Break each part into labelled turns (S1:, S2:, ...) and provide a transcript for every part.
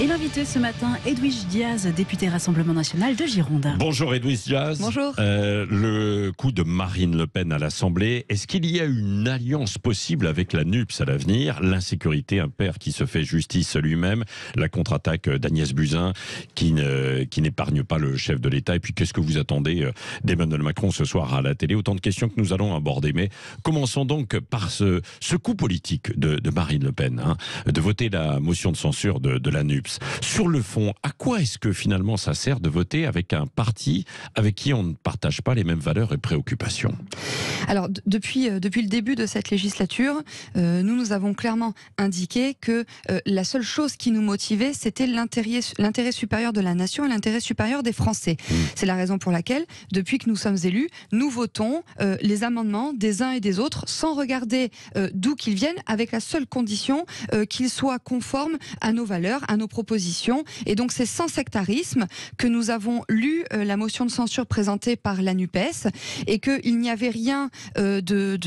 S1: Et l'invité ce matin, Edwige Diaz, député Rassemblement National de Gironde.
S2: Bonjour Edwige Diaz.
S1: Bonjour.
S2: Le coup de Marine Le Pen à l'Assemblée, est-ce qu'il y a une alliance possible avec la NUPES à l'avenir? L'insécurité, un père qui se fait justice lui-même, la contre-attaque d'Agnès Buzyn qui n'épargne pas le chef de l'État. Et puis qu'est-ce que vous attendez d'Emmanuel Macron ce soir à la télé? Autant de questions que nous allons aborder. Mais commençons donc par ce coup politique de Marine Le Pen, de voter la motion de censure de la NUPES. Sur le fond, à quoi est-ce que finalement ça sert de voter avec un parti avec qui on ne partage pas les mêmes valeurs et préoccupations?
S3: Alors, depuis le début de cette législature, nous avons clairement indiqué que la seule chose qui nous motivait, c'était l'intérêt supérieur de la nation et l'intérêt supérieur des Français. C'est la raison pour laquelle, depuis que nous sommes élus, nous votons les amendements des uns et des autres sans regarder d'où qu'ils viennent, avec la seule condition qu'ils soient conformes à nos valeurs, à nos propositions. Et donc, c'est sans sectarisme que nous avons lu la motion de censure présentée par la NUPES et qu'il n'y avait rien de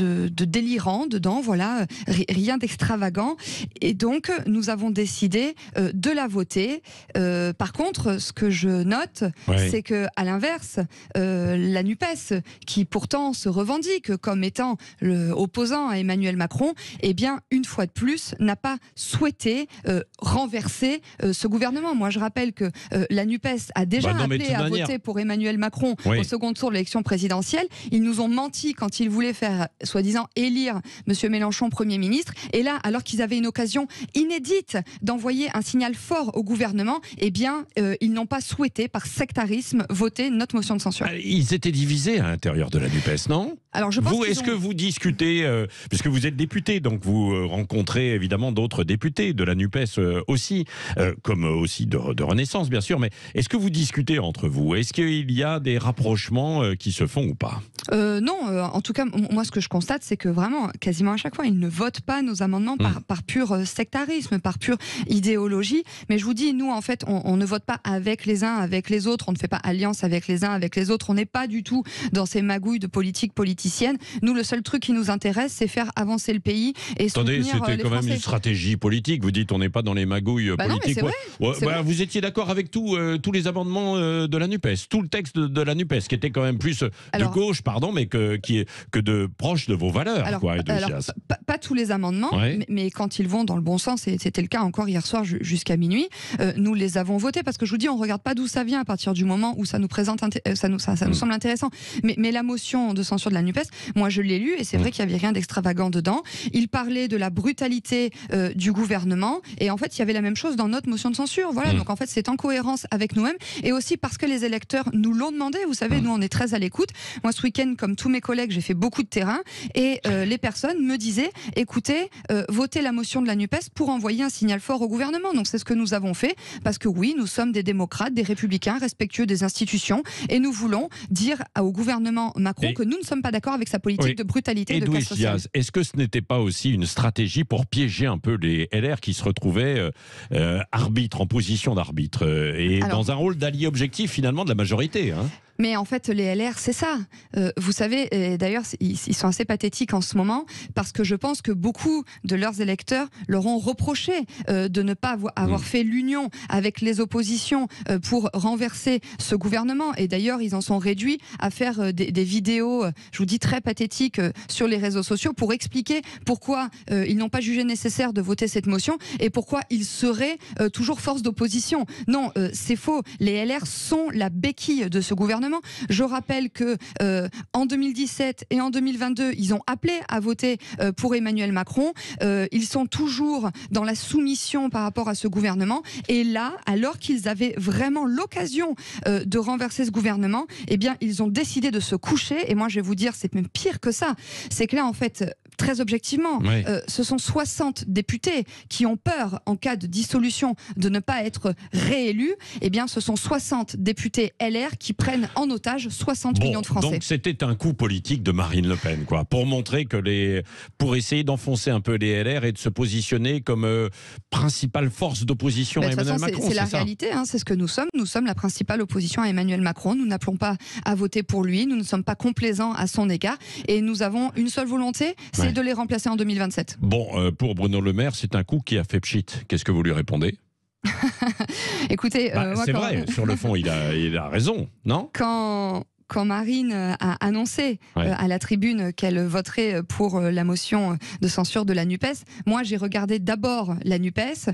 S3: délirant dedans, voilà, rien d'extravagant. Et donc, nous avons décidé de la voter. Par contre, ce que je note, c'est que, à l'inverse, la NUPES, qui pourtant se revendique comme étant opposant à Emmanuel Macron, eh bien, une fois de plus, n'a pas souhaité renverser ce gouvernement. Moi, je rappelle que la NUPES a déjà appelé à voter pour Emmanuel Macron au second tour de l'élection présidentielle. Ils nous ont menti quand ils voulaient faire, soi-disant, élire M. Mélenchon Premier ministre. Et là, alors qu'ils avaient une occasion inédite d'envoyer un signal fort au gouvernement, eh bien, ils n'ont pas souhaité, par sectarisme, voter notre motion de censure.
S2: Ils étaient divisés à l'intérieur de la NUPES, non?
S3: Alors, je pense
S2: est-ce que vous discutez, puisque vous êtes député, donc vous rencontrez évidemment d'autres députés de la NUPES aussi, comme aussi de Renaissance, bien sûr, mais est-ce que vous discutez entre vous? Est-ce qu'il y a des rapprochements qui se font ou pas?
S3: Non, en tout cas, moi, ce que je constate, c'est que vraiment, quasiment à chaque fois, ils ne votent pas nos amendements par pur sectarisme, par pure idéologie. Mais je vous dis, nous, en fait, on ne vote pas avec les uns, avec les autres. On ne fait pas alliance avec les uns, avec les autres. On n'est pas du tout dans ces magouilles de politique politicienne. Nous, le seul truc qui nous intéresse, c'est faire avancer le pays et soutenir les Français.
S2: Attendez, c'était quand même une stratégie politique. Vous dites, on n'est pas dans les magouilles politiques.
S3: Non, mais c'est vrai.
S2: Vous étiez d'accord avec tous les amendements de la NUPES, tout le texte de la NUPES, qui était quand même plus de gauche, pardon, mais qui est que de proche de vos valeurs.
S3: Alors, pas tous les amendements, mais quand ils vont dans le bon sens, et c'était le cas encore hier soir jusqu'à minuit, nous les avons votés, parce que je vous dis, on regarde pas d'où ça vient à partir du moment où ça nous présente, ça nous semble intéressant. Mais la motion de censure de la NUPES, moi je l'ai lue, et c'est vrai qu'il y avait rien d'extravagant dedans. Il parlait de la brutalité du gouvernement, et en fait il y avait la même chose dans notre motion de censure. Voilà, donc en fait c'est en cohérence avec nous-mêmes, et aussi parce que les électeurs nous l'ont demandé. Vous savez, nous on est très à l'écoute. Moi ce week-end, comme tous mes collègues, j'ai fait beaucoup de terrain, et les personnes me disaient, écoutez, votez la motion de la NUPES pour envoyer un signal fort au gouvernement. Donc c'est ce que nous avons fait, parce que oui, nous sommes des démocrates, des républicains, respectueux des institutions, et nous voulons dire au gouvernement Macron que nous ne sommes pas d'accord avec sa politique de brutalité et de casse sociale.
S2: Est-ce que ce n'était pas aussi une stratégie pour piéger un peu les LR qui se retrouvaient arbitres, en position d'arbitre, dans un rôle d'allié objectif finalement de la majorité,
S3: Mais en fait, les LR, c'est ça. Vous savez, et d'ailleurs, ils sont assez pathétiques en ce moment, parce que je pense que beaucoup de leurs électeurs leur ont reproché de ne pas avoir fait l'union avec les oppositions pour renverser ce gouvernement. Et d'ailleurs, ils en sont réduits à faire des vidéos, je vous dis, très pathétiques sur les réseaux sociaux pour expliquer pourquoi ils n'ont pas jugé nécessaire de voter cette motion et pourquoi ils seraient toujours force d'opposition. Non, c'est faux. Les LR sont la béquille de ce gouvernement. Je rappelle que en 2017 et en 2022, ils ont appelé à voter pour Emmanuel Macron. Ils sont toujours dans la soumission par rapport à ce gouvernement. Et là, alors qu'ils avaient vraiment l'occasion de renverser ce gouvernement, eh bien, ils ont décidé de se coucher. Et moi, je vais vous dire, c'est même pire que ça. C'est que là, en fait, très objectivement, ce sont 60 députés qui ont peur, en cas de dissolution, de ne pas être réélus. Eh bien, ce sont 60 députés LR qui prennent en otage 60 millions de Français.
S2: Donc c'était un coup politique de Marine Le Pen, quoi, pour montrer que pour essayer d'enfoncer un peu les LR et de se positionner comme principale force d'opposition à Emmanuel Macron.
S3: C'est la réalité, c'est ce que nous sommes. Nous sommes la principale opposition à Emmanuel Macron. Nous n'appelons pas à voter pour lui. Nous ne sommes pas complaisants à son égard. Et nous avons une seule volonté, c'est de les remplacer en 2027.
S2: Bon, pour Bruno Le Maire, c'est un coup qui a fait pchit. Qu'est-ce que vous lui répondez ?
S3: Écoutez,
S2: c'est vrai, sur le fond, il a raison, non?
S3: Quand Marine a annoncé à la tribune qu'elle voterait pour la motion de censure de la NUPES, moi j'ai regardé d'abord la NUPES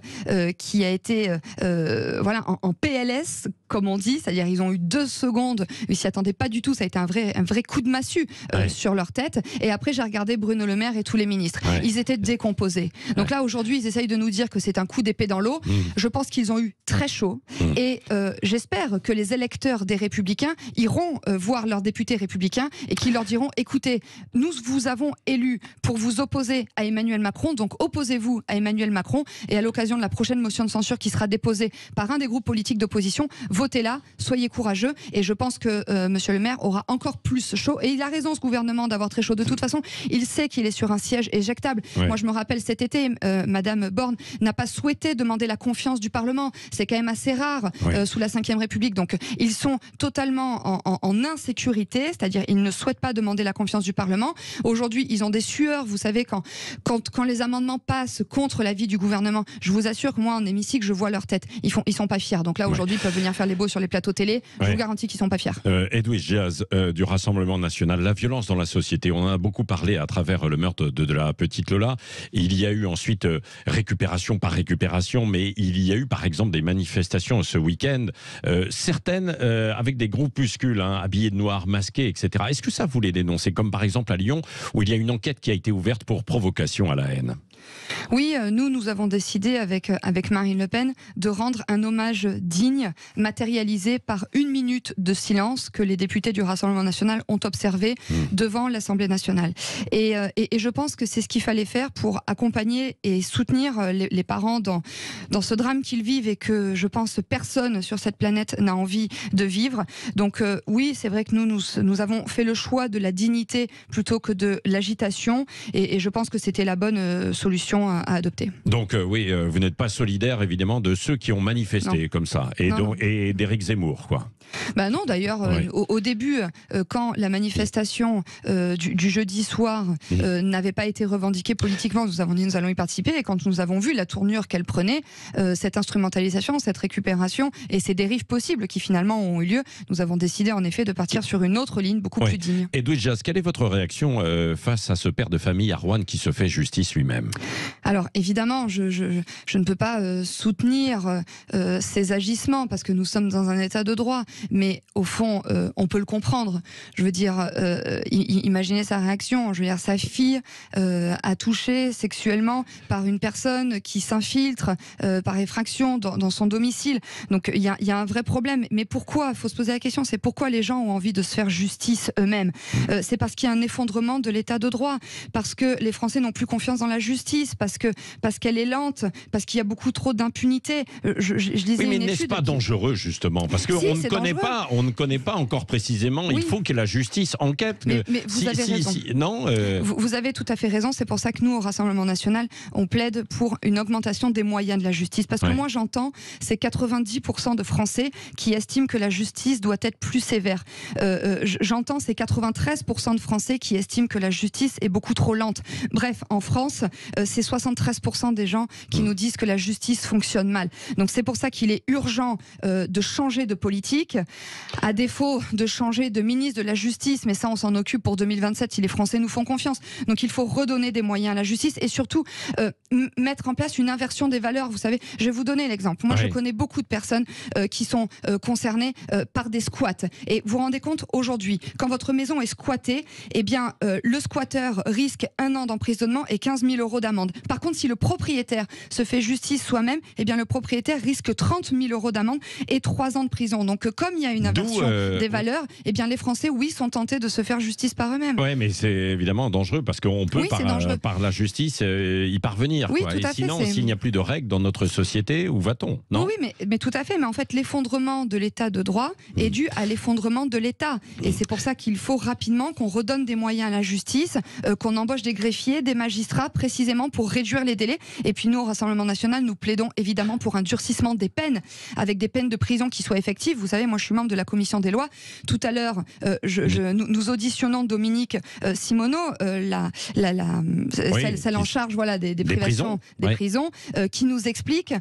S3: qui a été en PLS, comme on dit, c'est-à-dire ils ont eu 2 secondes, ils s'y attendaient pas du tout, ça a été un vrai coup de massue sur leur tête. Et après j'ai regardé Bruno Le Maire et tous les ministres. Ils étaient décomposés. Donc là aujourd'hui ils essayent de nous dire que c'est un coup d'épée dans l'eau. Je pense qu'ils ont eu très chaud et j'espère que les électeurs des Républicains iront voir leurs députés républicains et qui leur diront écoutez, nous vous avons élus pour vous opposer à Emmanuel Macron, donc opposez-vous à Emmanuel Macron et à l'occasion de la prochaine motion de censure qui sera déposée par un des groupes politiques d'opposition, votez-la, soyez courageux. Et je pense que monsieur le maire aura encore plus chaud et il a raison ce gouvernement d'avoir très chaud. De toute façon, il sait qu'il est sur un siège éjectable. Moi je me rappelle cet été, madame Borne n'a pas souhaité demander la confiance du Parlement. C'est quand même assez rare sous la Ve République. Donc ils sont totalement en insécurité, c'est-à-dire ils ne souhaitent pas demander la confiance du Parlement. Aujourd'hui, ils ont des sueurs, vous savez, quand les amendements passent contre l'avis du gouvernement, je vous assure que moi, en hémicycle, je vois leur tête. Ils sont pas fiers. Donc là, aujourd'hui, ils peuvent venir faire les beaux sur les plateaux télé. Je vous garantis qu'ils sont pas fiers.
S2: Edwige Diaz, du Rassemblement National, la violence dans la société, on en a beaucoup parlé à travers le meurtre de la petite Lola. Il y a eu ensuite récupération par récupération, mais il y a eu par exemple des manifestations ce week-end, certaines avec des groupuscules, habillés de noir, masqués, etc. Est-ce que ça vous les dénoncez, comme par exemple à Lyon, où il y a une enquête qui a été ouverte pour provocation à la haine?
S3: Oui, nous avons décidé avec Marine Le Pen de rendre un hommage digne, matérialisé par 1 minute de silence que les députés du Rassemblement National ont observé devant l'Assemblée nationale. Et je pense que c'est ce qu'il fallait faire pour accompagner et soutenir les parents dans ce drame qu'ils vivent et que je pense personne sur cette planète n'a envie de vivre. Donc oui, c'est vrai que nous avons fait le choix de la dignité plutôt que de l'agitation et je pense que c'était la bonne solution à adopter.
S2: Donc oui, vous n'êtes pas solidaire évidemment de ceux qui ont manifesté comme ça et d'Éric Zemmour, quoi.
S3: Bah non, d'ailleurs, au début, quand la manifestation du jeudi soir n'avait pas été revendiquée politiquement, nous avons dit nous allons y participer, et quand nous avons vu la tournure qu'elle prenait, cette instrumentalisation, cette récupération et ces dérives possibles qui finalement ont eu lieu, nous avons décidé en effet de partir sur une autre ligne beaucoup plus digne.
S2: Edwige Diaz, quelle est votre réaction face à ce père de famille à Rouen qui se fait justice lui-même?
S3: Alors évidemment, je ne peux pas soutenir ces agissements parce que nous sommes dans un état de droit. Mais au fond, on peut le comprendre. Je veux dire, imaginez sa réaction. Je veux dire, sa fille a touché sexuellement par une personne qui s'infiltre par effraction dans son domicile. Donc il y a un vrai problème. Mais pourquoi? Il faut se poser la question. C'est pourquoi les gens ont envie de se faire justice eux-mêmes. C'est parce qu'il y a un effondrement de l'état de droit, parce que les Français n'ont plus confiance dans la justice, parce qu'elle est lente, parce qu'il y a beaucoup trop d'impunité. Je lisais
S2: mais
S3: une
S2: n'est-ce
S3: étude
S2: pas dangereux justement? Parce qu'on on ne connaît pas encore précisément. Il faut que la justice enquête.
S3: Mais vous avez raison. Vous avez tout à fait raison. C'est pour ça que nous, au Rassemblement National, on plaide pour une augmentation des moyens de la justice. Parce que moi, j'entends, c'est 90% de Français qui estiment que la justice doit être plus sévère. J'entends, c'est 93% de Français qui estiment que la justice est beaucoup trop lente. Bref, en France, c'est 73% des gens qui nous disent que la justice fonctionne mal. Donc c'est pour ça qu'il est urgent de changer de politique, à défaut de changer de ministre de la Justice, mais ça on s'en occupe pour 2027 si les Français nous font confiance. Donc il faut redonner des moyens à la justice et surtout mettre en place une inversion des valeurs. Vous savez, je vais vous donner l'exemple. Moi je connais beaucoup de personnes qui sont concernées par des squats. Et vous vous rendez compte, aujourd'hui, quand votre maison est squattée, eh bien le squatteur risque 1 an d'emprisonnement et 15 000 € d'amende. Par contre, si le propriétaire se fait justice soi-même, eh bien le propriétaire risque 30 000 € d'amende et 3 ans de prison. Donc comme il y a une inversion des valeurs, eh bien les Français, sont tentés de se faire justice par eux-mêmes.
S2: Oui, mais c'est évidemment dangereux parce qu'on peut par la justice y parvenir.
S3: Oui,
S2: quoi.
S3: tout à
S2: Et sinon,
S3: fait,
S2: s'il n'y a plus de règles dans notre société, où va-t-on? Non,
S3: oui, mais tout à fait. Mais en fait, l'effondrement de l'état de droit est dû à l'effondrement de l'État. Et c'est pour ça qu'il faut rapidement qu'on redonne des moyens à la justice, qu'on embauche des greffiers, des magistrats, précisément précisément pour réduire les délais. Et puis nous, au Rassemblement national, nous plaidons évidemment pour un durcissement des peines, avec des peines de prison qui soient effectives. Vous savez, moi je suis membre de la commission des lois. Tout à l'heure, nous auditionnons Dominique Simoneau, celle en charge des privations des prisons, qui nous explique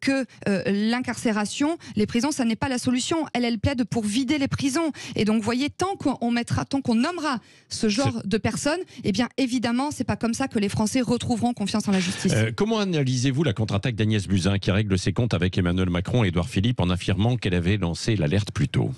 S3: que l'incarcération, les prisons, ça n'est pas la solution. Elle plaide pour vider les prisons. Et donc, vous voyez, tant qu'on nommera ce genre de personnes, eh bien, évidemment, c'est pas comme ça que les Français retrouveront confiance en la justice.
S2: Comment analysez-vous la contre-attaque d'Agnès Buzyn qui règle ses comptes avec Emmanuel Macron et Édouard Philippe en affirmant qu'elle avait lancé l'alerte plus tôt?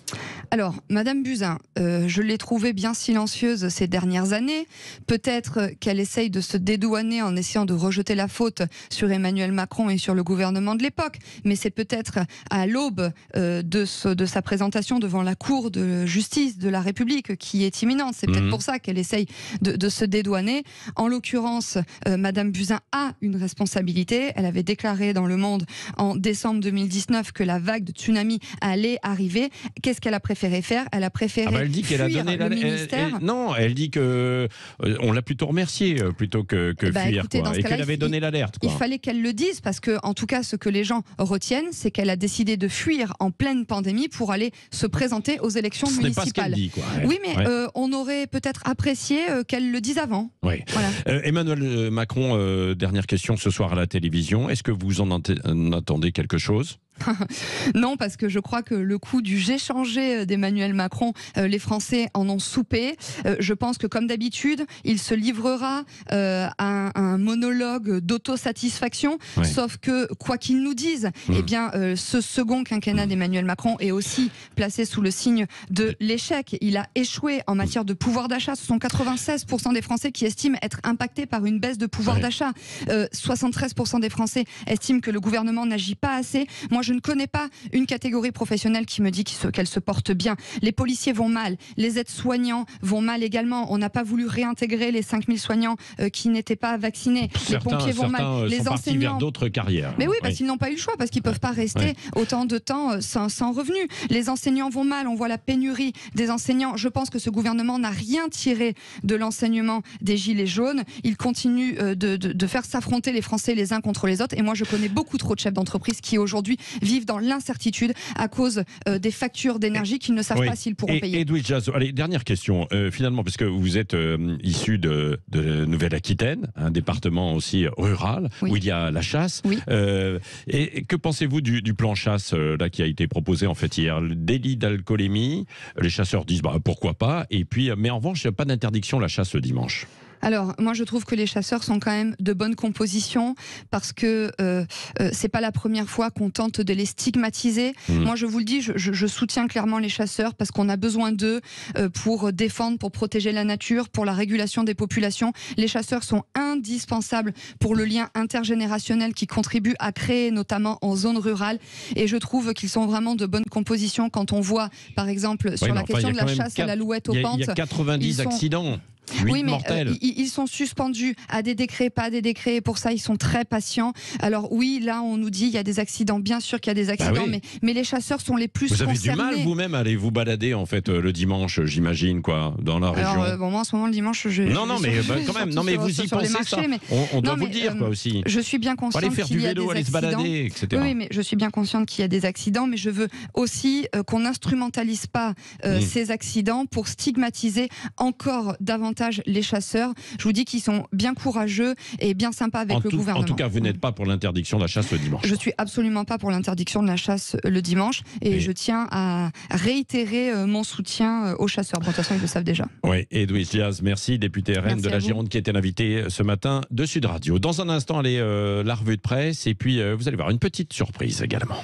S3: Alors, Madame Buzyn, je l'ai trouvée bien silencieuse ces dernières années. Peut-être qu'elle essaye de se dédouaner en essayant de rejeter la faute sur Emmanuel Macron et sur le gouvernement de l'époque. Mais c'est peut-être à l'aube de sa présentation devant la Cour de justice de la République qui est imminente. C'est peut-être pour ça qu'elle essaye de se dédouaner. En l'occurrence, Madame Buzyn a une responsabilité. Elle avait déclaré dans Le Monde en décembre 2019 que la vague de tsunami allait arriver. Qu'est-ce qu'elle a préféré faire? Elle a préféré
S2: elle dit qu'elle a donné
S3: le ministère.
S2: Non, elle dit que on l'a plutôt remerciée plutôt que fuir.
S3: Écoutez,
S2: Et qu'elle avait donné l'alerte.
S3: Il fallait qu'elle le dise parce que, en tout cas, ce que les gens retiennent, c'est qu'elle a décidé de fuir en pleine pandémie pour aller se présenter aux élections municipales.
S2: Ce n'est pas ce qu'elle dit, quoi.
S3: Oui, mais on aurait peut-être apprécié qu'elle le dise avant.
S2: Oui.
S3: Voilà.
S2: Emmanuel Macron, dernière question ce soir à la télévision. Est-ce que vous en attendez quelque chose?
S3: Non, parce que je crois que le coup du j'ai changé d'Emmanuel Macron, les Français en ont soupé. Je pense que, comme d'habitude, il se livrera à un monologue d'autosatisfaction, sauf que, quoi qu'il nous dise, eh bien, ce second quinquennat d'Emmanuel Macron est aussi placé sous le signe de l'échec. Il a échoué en matière de pouvoir d'achat. Ce sont 96% des Français qui estiment être impactés par une baisse de pouvoir d'achat. 73% des Français estiment que le gouvernement n'agit pas assez. Moi, je ne connais pas une catégorie professionnelle qui me dit qu'elle se porte bien. Les policiers vont mal, les aides-soignants vont mal également. On n'a pas voulu réintégrer les 5000 soignants qui n'étaient pas vaccinés. Les pompiers vont mal. Les enseignants
S2: vers d'autres carrières.
S3: Mais oui, parce qu'ils n'ont pas eu le choix, parce qu'ils ne peuvent pas rester autant de temps sans revenus. Les enseignants vont mal, on voit la pénurie des enseignants. Je pense que ce gouvernement n'a rien tiré de l'enseignement des Gilets jaunes. Il continue de faire s'affronter les Français les uns contre les autres. Et moi, je connais beaucoup trop de chefs d'entreprise qui aujourd'hui vivent dans l'incertitude à cause des factures d'énergie qu'ils ne savent pas s'ils pourront payer.
S2: Edwige Jazo, allez, dernière question. Finalement, parce que vous êtes issu de Nouvelle-Aquitaine, un département aussi rural, où il y a la chasse. Et que pensez-vous du plan chasse là, qui a été proposé en fait hier? Le délit d'alcoolémie, les chasseurs disent pourquoi pas, et puis, mais en revanche, il n'y a pas d'interdiction la chasse le dimanche.
S3: Alors, moi, je trouve que les chasseurs sont quand même de bonne composition parce que c'est pas la première fois qu'on tente de les stigmatiser. Moi, je vous le dis, je soutiens clairement les chasseurs parce qu'on a besoin d'eux pour défendre, pour protéger la nature, pour la régulation des populations. Les chasseurs sont indispensables pour le lien intergénérationnel qui contribue à créer, notamment en zone rurale. Et je trouve qu'ils sont vraiment de bonne composition quand on voit, par exemple, sur la question de la chasse à l'alouette aux pentes.
S2: Il y a 90 accidents.
S3: Oui, mais
S2: mortels.
S3: Ils sont suspendus à des décrets, pas à des décrets, et pour ça ils sont très patients. Alors oui, là on nous dit il y a des accidents, bien sûr qu'il y a des accidents, mais les chasseurs sont les plus concernés.
S2: Vous avez du mal vous-même à aller vous balader en fait le dimanche, j'imagine, quoi, dans la région.
S3: Alors moi en ce moment le dimanche,
S2: quand même, non mais vous y pensez ça. On doit vous le dire quoi aussi.
S3: Je suis bien consciente qu'il y a des accidents.
S2: Aller se balader, etc.
S3: Oui, mais je suis bien consciente qu'il y a des accidents, mais je veux aussi qu'on n'instrumentalise pas ces accidents pour stigmatiser encore davantage les chasseurs. Je vous dis qu'ils sont bien courageux et bien sympas avec le gouvernement.
S2: En tout cas, vous n'êtes pas pour l'interdiction de la chasse le dimanche.
S3: Je suis absolument pas pour l'interdiction de la chasse le dimanche et je tiens à réitérer mon soutien aux chasseurs. Bon, de toute façon, ils le savent déjà.
S2: Oui, Edwige Diaz, merci, députée RN de la Gironde qui était l'invitée ce matin de Sud Radio. Dans un instant, allez, la revue de presse et puis vous allez voir une petite surprise également.